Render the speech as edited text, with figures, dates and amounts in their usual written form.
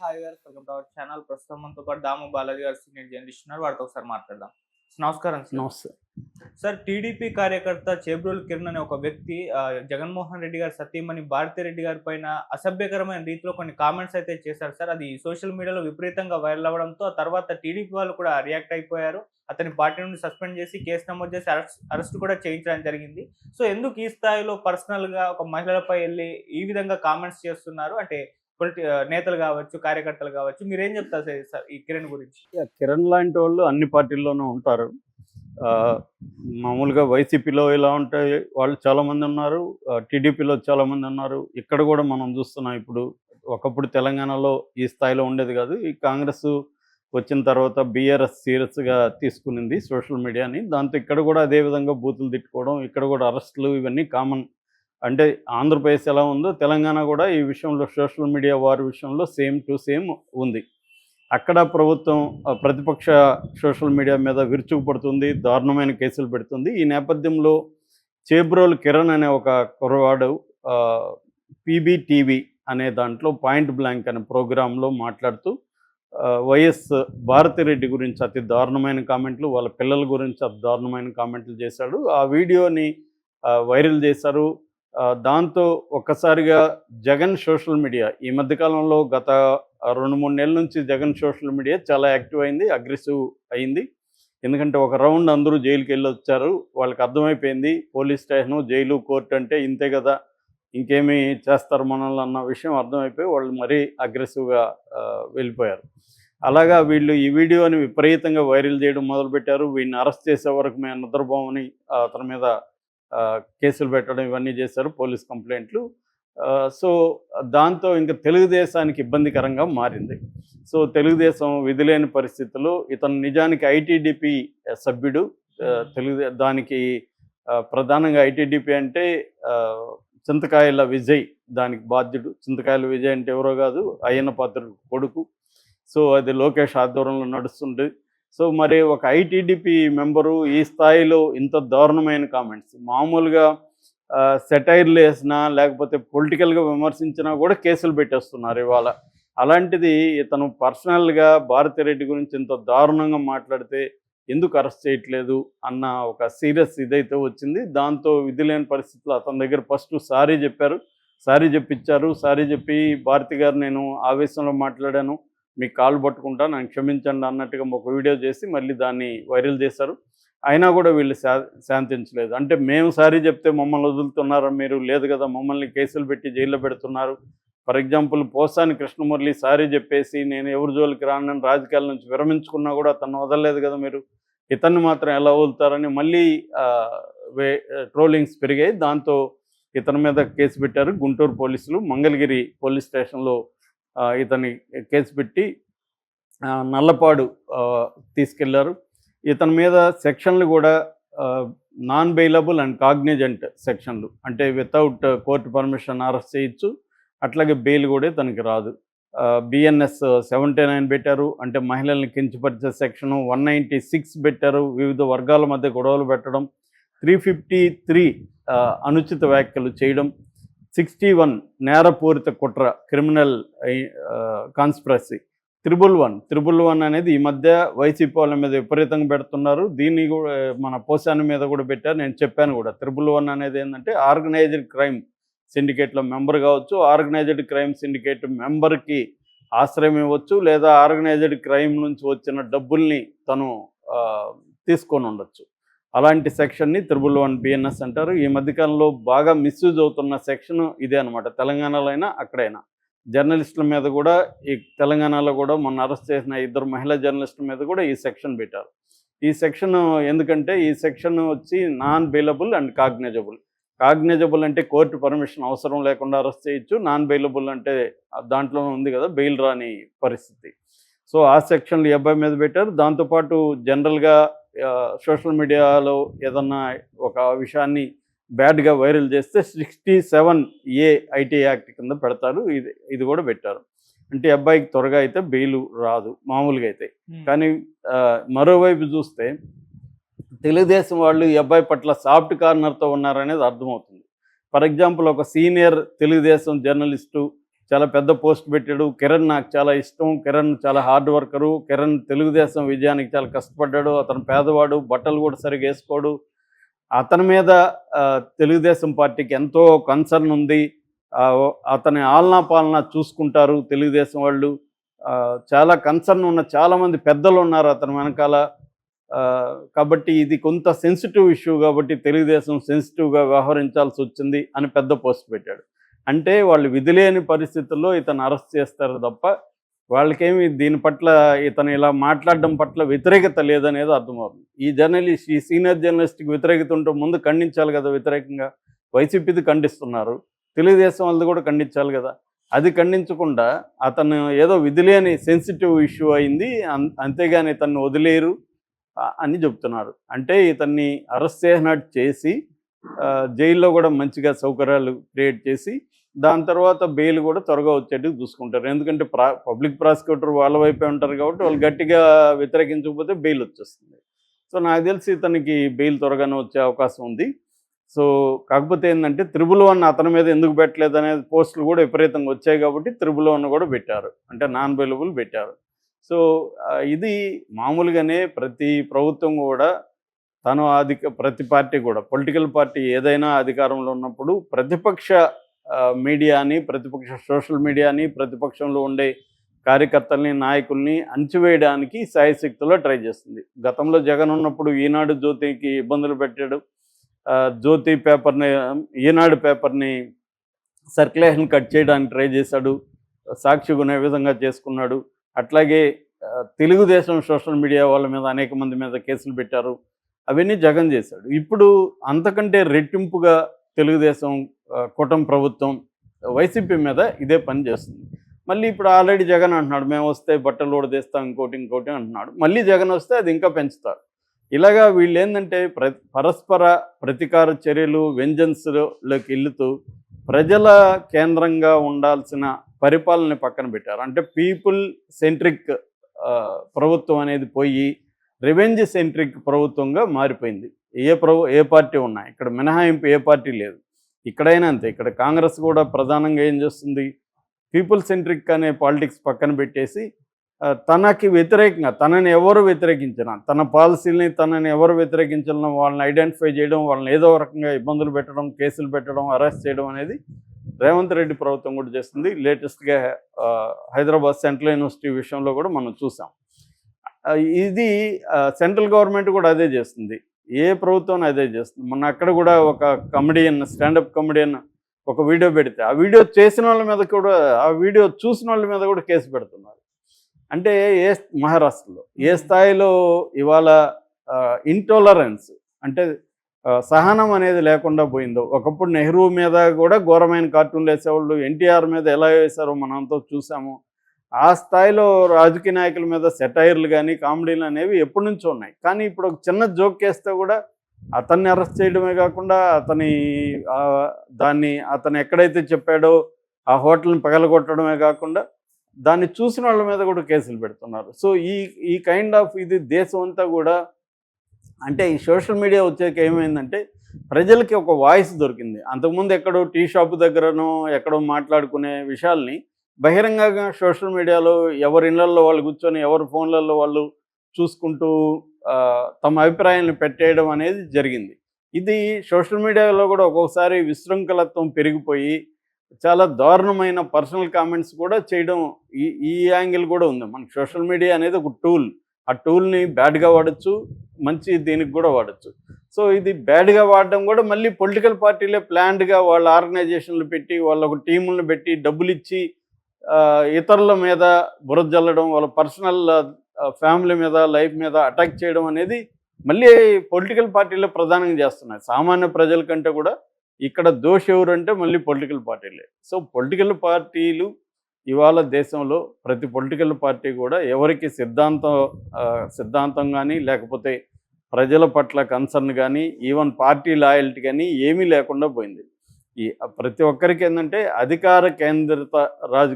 Hi గారు, welcome to our channel. ప్రస్తుతం మనతో పాటు దాము బాలాజీ గారు సీనియర్ జర్నలిస్ట్ ఉన్నారు. వారితో ఒకసారి మాట్లాడదాం. నమస్కారం సార్. నమస్తే. సార్, టీడీపీ కార్యకర్త చేబ్రోలు కిరణ్ అనే ఒక వ్యక్తి జగన్మోహన్ రెడ్డి గారి సతీమణి భారతిరెడ్డి గారి పైన అసభ్యకరమైన రీతిలో కొన్ని కామెంట్స్ అయితే చేశారు సార్. అది సోషల్ మీడియాలో విపరీతంగా వైరల్ అవ్వడంతో ఆ తర్వాత టీడీపీ వాళ్ళు కూడా రియాక్ట్ అయిపోయారు. అతని పార్టీ నుండి సస్పెండ్ చేసి కేసు నమోదు చేసి అరెస్ట్ కూడా చేయించడం జరిగింది. సో ఎందుకు ఈ స్థాయిలో పర్సనల్‌గా ఒక మహిళలపై ఎళ్లి ఈ విధంగా కామెంట్స్ చేస్తున్నారు? అంటే నేతలు గావచ్చు, కార్యకర్తలు గావచ్చు. మీరేం చెప్తారు సార్ ఈ కిరణ్ గురించి? కిరణ్ లాంటి వాళ్ళు అన్ని పార్టీల్లోనూ ఉంటారు. మామూలుగా వైసీపీలో ఇలా ఉంటే వాళ్ళు చాలామంది ఉన్నారు. టీడీపీలో చాలామంది ఉన్నారు. ఇక్కడ కూడా మనం చూస్తున్నాం ఇప్పుడు. ఒకప్పుడు తెలంగాణలో ఈ స్థాయిలో ఉండేది కాదు. ఈ కాంగ్రెస్ వచ్చిన తర్వాత బీఆర్ఎస్ సీరియస్‌గా తీసుకునింది సోషల్ మీడియాని. దాంతో ఇక్కడ కూడా అదే విధంగా బూతులు తిట్టుకోవడం, ఇక్కడ కూడా అరెస్టులు ఇవన్నీ కామన్. అంటే ఆంధ్రప్రదేశ్ ఎలా ఉందో తెలంగాణ కూడా ఈ విషయంలో సోషల్ మీడియా వారి విషయంలో సేమ్ టు సేమ్ ఉంది. అక్కడ ప్రభుత్వం ప్రతిపక్ష సోషల్ మీడియా మీద విరుచుకుపడుతుంది, దారుణమైన కేసులు పెడుతుంది. ఈ నేపథ్యంలో చేబ్రోలు కిరణ్ అనే ఒక కుర్రవాడు పీబీటీవీ అనే దాంట్లో పాయింట్ బ్లాంక్ అనే ప్రోగ్రాంలో మాట్లాడుతూ వైఎస్ భారతిరెడ్డి గురించి అతి దారుణమైన కామెంట్లు, వాళ్ళ పిల్లల గురించి అతి దారుణమైన కామెంట్లు చేశాడు. ఆ వీడియోని వైరల్ చేశారు. దాంతో ఒక్కసారిగా జగన్ సోషల్ మీడియా ఈ మధ్యకాలంలో గత 2-3 నెలల నుంచి జగన్ సోషల్ మీడియా చాలా యాక్టివ్ అయింది, అగ్రెసివ్ అయింది. ఎందుకంటే ఒక రౌండ్ అందరూ జైలుకి వెళ్ళి వచ్చారు. వాళ్ళకి అర్థమైపోయింది పోలీస్ స్టేషను, జైలు, కోర్టు అంటే ఇంతే కదా, ఇంకేమీ చేస్తారు మనల్ని అన్న విషయం అర్థమైపోయి వాళ్ళు మరీ అగ్రెసివ్గా వెళ్ళిపోయారు. అలాగా వీళ్ళు ఈ వీడియోని విపరీతంగా వైరల్ చేయడం మొదలుపెట్టారు. వీడిని అరెస్ట్ చేసే వరకు మేము నిద్రపోమని అతని మీద కేసులు పెట్టడం ఇవన్నీ చేశారు, పోలీస్ కంప్లైంట్లు. సో దాంతో ఇంకా తెలుగుదేశానికి ఇబ్బందికరంగా మారింది. సో తెలుగుదేశం విధిలేని పరిస్థితుల్లో ఇతను నిజానికి ఐటీడీపీ సభ్యుడు. దానికి ప్రధానంగా ఐటీడీపీ అంటే చింతకాయల విజయ్ దానికి బాధ్యుడు. చింతకాయల విజయ్ అంటే ఎవరో కాదు, అయ్యన్న పాత్రుడు కొడుకు. సో అది లోకేష్ ఆధ్వర్యంలో నడుస్తుంది. సో మరి ఒక ఐటీడీపీ మెంబరు ఈ స్థాయిలో ఇంత దారుణమైన కామెంట్స్, మామూలుగా సెటైర్లు వేసినా లేకపోతే పొలిటికల్గా విమర్శించినా కూడా కేసులు పెట్టేస్తున్నారు ఇవాళ. అలాంటిది ఇతను పర్సనల్గా భారతిరెడ్డి గురించి ఇంత దారుణంగా మాట్లాడితే ఎందుకు అరెస్ట్ చేయట్లేదు అన్న ఒక సీరియస్ ఇదైతే వచ్చింది. దాంతో విధి లేని పరిస్థితుల్లో అతని దగ్గర ఫస్ట్ సారీ చెప్పారు, సారీ చెప్పించారు. సారీ చెప్పి భారతి గారు నేను ఆవేశంలో మాట్లాడాను, మీకు కాలు పట్టుకుంటా, నన్ను క్షమించండి అన్నట్టుగా ఒక వీడియో చేసి మళ్ళీ దాన్ని వైరల్ చేశారు. అయినా కూడా వీళ్ళు శాంతించలేదు. అంటే మేము సారీ చెప్తే మమ్మల్ని వదులుతున్నారా మీరు? లేదు కదా, మమ్మల్ని కేసులు పెట్టి జైల్లో పెడుతున్నారు. For example Posani Krishna Murali sorry చెప్పేసి నేను ఎవరి జోలికి రానని రాజకీయాల నుంచి విరమించుకున్నా కూడా అతను వదలలేదు కదా మీరు, ఇతన్ని మాత్రం ఎలా వదులుతారని మళ్ళీ ట్రోలింగ్స్ పెరిగాయి. దాంతో ఇతని మీద కేసు పెట్టారు గుంటూరు పోలీసులు. మంగళగిరి పోలీస్ స్టేషన్లో ఇతని కేసు పెట్టి నల్లపాడు తీసుకెళ్లారు. ఇతని మీద సెక్షన్లు కూడా నాన్ బెయిలబుల్ అండ్ కాగ్నిజెంట్ సెక్షన్లు, అంటే వితౌట్ కోర్టు పర్మిషన్ అరెస్ట్ చేయొచ్చు, అట్లాగే బెయిల్ కూడా తనకి రాదు. బిఎన్ఎస్ 79 పెట్టారు, అంటే మహిళల్ని కించపరిచే సెక్షను. 196 పెట్టారు, వివిధ వర్గాల మధ్య గొడవలు పెట్టడం. 353 అనుచిత వ్యాఖ్యలు చేయడం. 61 నేరపూరిత కుట్ర, క్రిమినల్ కాన్స్పిరసీ. 111 అనేది ఈ మధ్య వైసీపీ వాళ్ళ మీద విపరీతంగా పెడుతున్నారు. దీన్ని కూడా మన పోసాని మీద కూడా పెట్టారు, నేను చెప్పాను కూడా. 111 అనేది ఏంటంటే ఆర్గనైజ్డ్ క్రైమ్ సిండికేట్లో మెంబర్ కావచ్చు, ఆర్గనైజ్డ్ క్రైమ్ సిండికేట్ మెంబర్కి ఆశ్రయం ఇవ్వచ్చు, లేదా ఆర్గనైజ్డ్ క్రైమ్ నుంచి వచ్చిన డబ్బుల్ని తను తీసుకొని ఉండొచ్చు. అలాంటి సెక్షన్ని 111 బిఎన్ఎస్ అంటారు. ఈ మధ్యకాలంలో బాగా మిస్యూజ్ అవుతున్న సెక్షన్ ఇదే అనమాట. తెలంగాణలో అయినా అక్కడైనా జర్నలిస్టుల మీద కూడా, ఈ తెలంగాణలో కూడా మొన్న అరెస్ట్ చేసిన 2 మహిళా జర్నలిస్టుల మీద కూడా ఈ సెక్షన్ పెట్టారు. ఈ సెక్షన్ ఎందుకంటే ఈ సెక్షన్ వచ్చి non bailable and cognisable. Cognisable అంటే కోర్టు పర్మిషన్ అవసరం లేకుండా అరెస్ట్ చేయొచ్చు, నాన్ బెయిలబుల్ అంటే దాంట్లోనే ఉంది కదా బెయిల్ రాని పరిస్థితి. సో ఆ సెక్షన్లు ఈ అబ్బాయి మీద పెట్టారు. దాంతోపాటు జనరల్గా సోషల్ మీడియాలో ఏదన్నా ఒక విషయాన్ని బ్యాడ్గా వైరల్ చేస్తే 67A ఐటీ యాక్ట్ కింద పెడతారు. ఇది కూడా పెట్టారు. అంటే అబ్బాయికి త్వరగా అయితే బెయిల్ రాదు మామూలుగా అయితే. కానీ మరోవైపు చూస్తే తెలుగుదేశం వాళ్ళు ఈ అబ్బాయి పట్ల సాఫ్ట్ కార్నర్తో ఉన్నారనేది అర్థమవుతుంది. ఫర్ ఎగ్జాంపుల్ ఒక సీనియర్ తెలుగుదేశం జర్నలిస్టు చాలా పెద్ద పోస్ట్ పెట్టాడు. కిరణ్ నాకు చాలా ఇష్టం, కిరణ్ చాలా హార్డ్ వర్కరు, కిరణ్ తెలుగుదేశం విజయానికి చాలా కష్టపడ్డాడు, అతను పేదవాడు, బట్టలు కూడా సరిగ్గా వేసుకోడు, అతని మీద తెలుగుదేశం పార్టీకి ఎంతో కన్సర్న్ ఉంది, అతని ఆలనా పాలన చూసుకుంటారు తెలుగుదేశం వాళ్ళు, చాలా కన్సర్న్ ఉన్న చాలామంది పెద్దలు ఉన్నారు అతని వెనకాల, కాబట్టి ఇది కొంత సెన్సిటివ్ ఇష్యూ కాబట్టి తెలుగుదేశం సెన్సిటివ్గా వ్యవహరించాల్సి వచ్చింది అని పెద్ద పోస్ట్ పెట్టాడు. అంటే వాళ్ళు విధిలేని పరిస్థితుల్లో ఇతను అరెస్ట్ చేస్తారు తప్ప వాళ్ళకేమి దీని పట్ల ఇతను ఇలా మాట్లాడడం పట్ల వ్యతిరేకత లేదనేది అర్థమవుతుంది. ఈ సీనియర్ జర్నలిస్ట్కి వ్యతిరేకత ఉంటే ముందు ఖండించాలి కదా, వ్యతిరేకంగా వైసీపీది ఖండిస్తున్నారు, తెలుగుదేశం వాళ్ళది కూడా ఖండించాలి కదా. అది ఖండించకుండా అతను ఏదో విధిలేని సెన్సిటివ్ ఇష్యూ అయింది, అంతేగాని ఇతన్ని వదిలేరు అని చెప్తున్నారు. అంటే ఇతన్ని అరెస్ట్ చేసినట్టు చేసి జైల్లో కూడా మంచిగా సౌకర్యాలు క్రియేట్ చేసి దాని తర్వాత బెయిల్ కూడా త్వరగా వచ్చేట్టు చూసుకుంటారు. ఎందుకంటే పబ్లిక్ ప్రాసిక్యూటర్ వాళ్ళ వైపే ఉంటారు కాబట్టి వాళ్ళు గట్టిగా వ్యతిరేకించకపోతే బెయిల్ వచ్చేస్తుంది. సో నాకు తెలిసి ఇతనికి బెయిల్ త్వరగానే వచ్చే అవకాశం ఉంది. సో కాకపోతే ఏంటంటే 111 అతని మీద ఎందుకు పెట్టలేదు అనేది పోస్టులు కూడా విపరీతంగా వచ్చాయి కాబట్టి 111 కూడా పెట్టారు, అంటే నాన్ అవైలబుల్ పెట్టారు. సో ఇది మామూలుగానే ప్రతి ప్రభుత్వం కూడా ప్రతి పార్టీ కూడా పొలిటికల్ పార్టీ ఏదైనా అధికారంలో ఉన్నప్పుడు ప్రతిపక్ష మీడియాని, ప్రతిపక్ష సోషల్ మీడియాని, ప్రతిపక్షంలో ఉండే కార్యకర్తల్ని, నాయకుల్ని అణచివేయడానికి శాయశక్తిలో ట్రై చేస్తుంది. గతంలో జగన్ ఉన్నప్పుడు ఈనాడు జ్యోతికి ఇబ్బందులు పెట్టాడు, జ్యోతి పేపర్ని, ఈనాడు పేపర్ని సర్క్యులేషన్ కట్ చేయడానికి ట్రై చేశాడు, సాక్షి కొనే విధంగా చేసుకున్నాడు. అట్లాగే తెలుగుదేశం సోషల్ మీడియా వాళ్ళ మీద అనేక మంది మీద కేసులు పెట్టారు, అవన్నీ జగన్ చేశాడు. ఇప్పుడు అంతకంటే రెట్టింపుగా తెలుగుదేశం కూటమి ప్రభుత్వం వైసీపీ మీద ఇదే పని చేస్తుంది. మళ్ళీ ఇప్పుడు ఆల్రెడీ జగన్ అంటున్నాడు మేము వస్తే బట్టలు ఊడదీస్తాం ఇంకోటి అంటున్నాడు, మళ్ళీ జగన్ వస్తే అది ఇంకా పెంచుతారు. ఇలాగా వీళ్ళు ఏంటంటే పరస్పర ప్రతీకార చర్యలు, వెంజన్స్లోకి వెళ్తూ ప్రజల కేంద్రంగా ఉండాల్సిన పరిపాలనని పక్కన పెట్టారు. అంటే పీపుల్ సెంట్రిక్ ప్రభుత్వం అనేది పోయి రివెంజ్ సెంట్రిక్ ప్రభుత్వంగా మారిపోయింది. ఏ పార్టీ ఉన్నా ఇక్కడ మినహాయింపు ఏ పార్టీ లేదు, ఇక్కడైనా అంతే. ఇక్కడ కాంగ్రెస్ కూడా ప్రధానంగా ఏం చేస్తుంది, పీపుల్ సెంట్రిక్ అనే పాలిటిక్స్ పక్కన పెట్టేసి తనకి వ్యతిరేకంగా, తనని ఎవరు వ్యతిరేకించినా, తన పాలసీలని తనని ఎవరు వ్యతిరేకించాలనో వాళ్ళని ఐడెంటిఫై చేయడం, వాళ్ళని ఏదో రకంగా ఇబ్బందులు పెట్టడం, కేసులు పెట్టడం, అరెస్ట్ చేయడం అనేది రేవంత్ రెడ్డి ప్రభుత్వం కూడా చేస్తుంది. లేటెస్ట్గా హైదరాబాద్ సెంట్రల్ యూనివర్సిటీ విషయంలో కూడా మనం చూసాం. ఇది సెంట్రల్ గవర్నమెంట్ కూడా అదే చేస్తుంది, ఏ ప్రభుత్వం అదే చేస్తుంది. మొన్న అక్కడ కూడా ఒక కమెడియన్, స్టాండప్ కమెడియన్ ఒక వీడియో పెడితే ఆ వీడియో చేసిన వాళ్ళ మీద కూడా, ఆ వీడియో చూసిన వాళ్ళ మీద కూడా కేసు పెడుతున్నారు. అంటే మహారాష్ట్రలో ఏ స్థాయిలో ఇవాళ ఇంటాలరెన్స్, అంటే సహనం అనేది లేకుండా పోయిందో. ఒకప్పుడు నెహ్రూ మీద కూడా ఘోరమైన కార్టూన్లు వేసేవాళ్ళు, ఎన్టీఆర్ మీద ఎలా వేశారో మనంతో చూసాము. ఆ స్థాయిలో రాజకీయ నాయకుల మీద సెటైర్లు కానీ కామెడీలు అనేవి ఎప్పటి నుంచో ఉన్నాయి. కానీ ఇప్పుడు ఒక చిన్న జోక్ వేస్తే కూడా అతన్ని అరెస్ట్ చేయడమే కాకుండా అతను ఎక్కడైతే చెప్పాడో ఆ హోటల్ని పగలగొట్టడమే కాకుండా దాన్ని చూసిన వాళ్ళ మీద కూడా కేసులు పెడుతున్నారు. సో ఈ కైండ్ ఆఫ్ ఇది దేశం అంతా కూడా, అంటే ఈ సోషల్ మీడియా వచ్చాక ఏమైందంటే ప్రజలకి ఒక వాయిస్ దొరికింది. అంతకుముందు ఎక్కడో టీ షాపు దగ్గరనో ఎక్కడో మాట్లాడుకునే విషయాల్ని బహిరంగంగా సోషల్ మీడియాలో ఎవరి ఇళ్లల్లో వాళ్ళు కూర్చొని, ఎవరి ఫోన్లలో వాళ్ళు చూసుకుంటూ తమ అభిప్రాయాలను పెట్టేయడం అనేది జరిగింది. ఇది సోషల్ మీడియాలో కూడా ఒక్కొక్కసారి విశృంఖలత్వం పెరిగిపోయి చాలా దారుణమైన పర్సనల్ కామెంట్స్ కూడా చేయడం, ఈ యాంగిల్ కూడా ఉంది. మనకి సోషల్ మీడియా అనేది ఒక టూల్, ఆ టూల్ని బ్యాడ్గా వాడచ్చు, మంచి దీనికి కూడా వాడచ్చు. సో ఇది బ్యాడ్గా వాడడం కూడా మళ్ళీ పొలిటికల్ పార్టీలే ప్లాన్డ్గా వాళ్ళ ఆర్గనైజేషన్లు పెట్టి, వాళ్ళ ఒక టీములను పెట్టి డబ్బులు ఇచ్చి ఇతరుల మీద బురద జల్లడం, వాళ్ళ పర్సనల్ ఫ్యామిలీ మీద, లైఫ్ మీద అటాక్ చేయడం అనేది మళ్ళీ పొలిటికల్ పార్టీలే ప్రధానంగా చేస్తున్నాయి. సామాన్య ప్రజల కంటే కూడా ఇక్కడ దోషి ఎవరంటే మళ్ళీ పొలిటికల్ పార్టీలే. సో పొలిటికల్ పార్టీలు ఇవాళ దేశంలో ప్రతి పొలిటికల్ పార్టీ కూడా ఎవరికి సిద్ధాంతం కానీ, లేకపోతే ప్రజల పట్ల కన్సర్న్ కానీ, ఈవెన్ పార్టీ లాయల్టీ కానీ ఏమీ లేకుండా పోయింది. ప్రతి ఒక్కరికి ఏంటంటే అధికార కేంద్రిత రాజకీయ